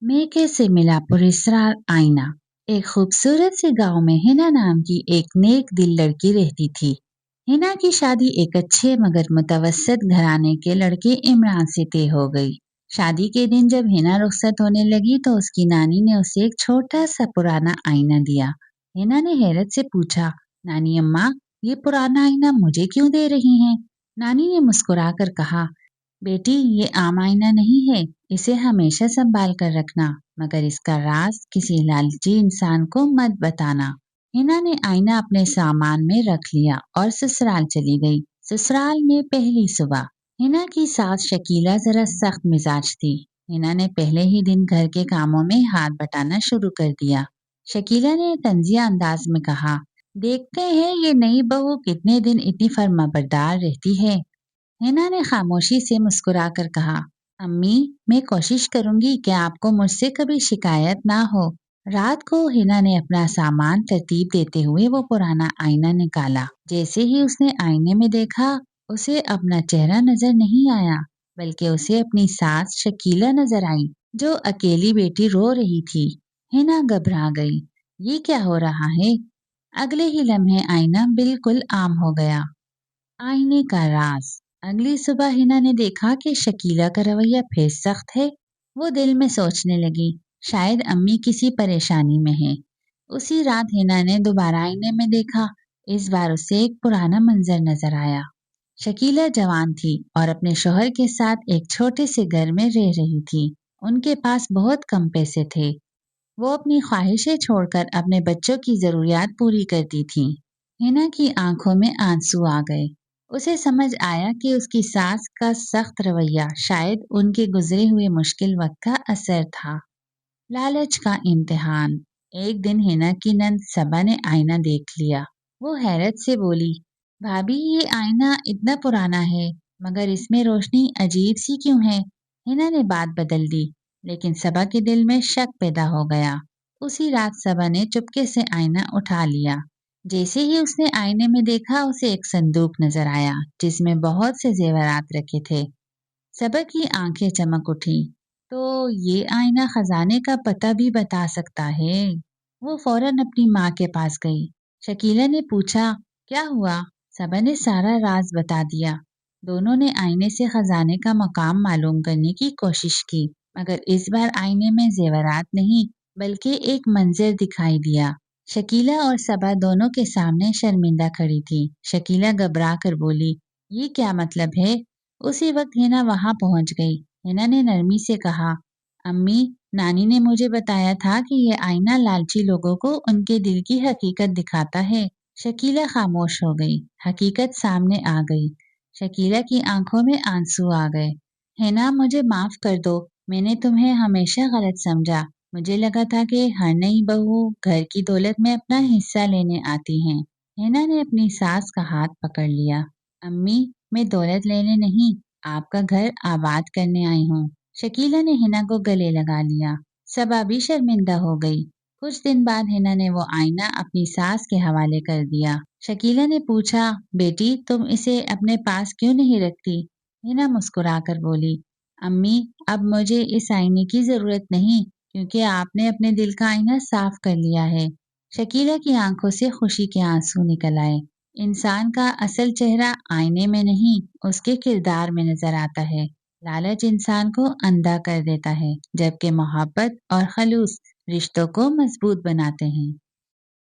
मेके से मिला पुरस्कार आईना। एक खूबसूरत से गांव में हिना नाम की एक नेक दिल लड़की रहती थी। हिना की शादी एक अच्छे मगर मुतवस्सित घराने के लड़के इमरान से तय हो गई। शादी के दिन जब हिना रुखसत होने लगी तो उसकी नानी ने उसे एक छोटा सा पुराना आईना दिया। हिना ने हैरत से पूछा, नानी अम्मा, ये पुराना आईना मुझे क्यों दे रही हैं? नानी ने मुस्कुराकर कहा, बेटी, ये आम आईना नहीं है, इसे हमेशा संभाल कर रखना, मगर इसका राज किसी लालची इंसान को मत बताना। हिना ने आईना अपने सामान में रख लिया और ससुराल चली गई। ससुराल में पहली सुबह। हिना की सास शकीला जरा सख्त मिजाज थी। हिना ने पहले ही दिन घर के कामों में हाथ बटाना शुरू कर दिया। शकीला ने तंजिया अंदाज में कहा, देखते हैं ये नई बहू कितने दिन इतनी फर्माबरदार रहती है। हिना ने खामोशी से मुस्कुराकर कहा, अम्मी, मैं कोशिश करूंगी कि आपको मुझसे कभी शिकायत ना हो। रात को हिना ने अपना सामान तरतीब देते हुए वो पुराना आईना निकाला। जैसे ही उसने आईने में देखा, उसे अपना चेहरा नजर नहीं आया, बल्कि उसे अपनी सास शकीला नजर आई, जो अकेली बेटी रो रही थी। हिना घबरा गई। ये क्या हो रहा है? अगले ही लम्हे आईना बिल्कुल आम हो गया। आईने का राज। अगली सुबह हिना ने देखा कि शकीला का रवैया फिर सख्त है। वो दिल में सोचने लगी, शायद अम्मी किसी परेशानी में है। उसी रात हिना ने दोबारा आईने में देखा। इस बार उसे एक पुराना मंजर नजर आया। शकीला जवान थी और अपने शौहर के साथ एक छोटे से घर में रह रही थी। उनके पास बहुत कम पैसे थे। वो अपनी ख्वाहिशें छोड़कर अपने बच्चों की जरूरियात पूरी करती थी। हिना की आंखों में आंसू आ गए। उसे समझ आया कि उसकी सास का सख्त रवैया शायद उनके गुजरे हुए मुश्किल वक्त का असर था। लालच का इम्तिहान। एक दिन हिना की नंद सबा ने आईना देख लिया। वो हैरत से बोली, भाभी, ये आईना इतना पुराना है, मगर इसमें रोशनी अजीब सी क्यों है? हिना ने बात बदल दी, लेकिन सबा के दिल में शक पैदा हो गया। उसी रात सबा ने चुपके से आईना उठा लिया। जैसे ही उसने आईने में देखा, उसे एक संदूक नजर आया जिसमें बहुत से जेवरात रखे थे। सबा की आंखें चमक उठी। तो ये आईना खजाने का पता भी बता सकता है। वो फौरन अपनी माँ के पास गई। शकीला ने पूछा, क्या हुआ? सबा ने सारा राज बता दिया। दोनों ने आईने से खजाने का मकाम मालूम करने की कोशिश की, मगर इस बार आईने में जेवरात नहीं, बल्कि एक मंजर दिखाई दिया। शकीला और सबा दोनों के सामने शर्मिंदा खड़ी थी। शकीला घबरा कर बोली, ये क्या मतलब है? उसी वक्त हिना वहां पहुंच गई। हिना ने नरमी से कहा, अम्मी, नानी ने मुझे बताया था कि यह आईना लालची लोगों को उनके दिल की हकीकत दिखाता है। शकीला खामोश हो गई। हकीकत सामने आ गई। शकीला की आंखों में आंसू आ गए। हिना, मुझे माफ कर दो। मैंने तुम्हें हमेशा गलत समझा। मुझे लगा था कि हर नई बहू घर की दौलत में अपना हिस्सा लेने आती हैं। हिना ने अपनी सास का हाथ पकड़ लिया। अम्मी, मैं दौलत लेने नहीं, आपका घर आबाद करने आई हूँ। शकीला ने हिना को गले लगा लिया। सबा भी शर्मिंदा हो गई। कुछ दिन बाद हिना ने वो आईना अपनी सास के हवाले कर दिया। शकीला ने पूछा, बेटी, तुम इसे अपने पास क्यों नहीं रखती? हिना मुस्कुराकर बोली, अम्मी, अब मुझे इस आईने की जरूरत नहीं, क्योंकि आपने अपने दिल का आईना साफ कर लिया है। शकीला की आंखों से खुशी के आंसू निकल आए। इंसान का असल चेहरा आईने में नहीं, उसके किरदार में नजर आता है। लालच इंसान को अंधा कर देता है, जबकि मोहब्बत और खलूस रिश्तों को मजबूत बनाते हैं।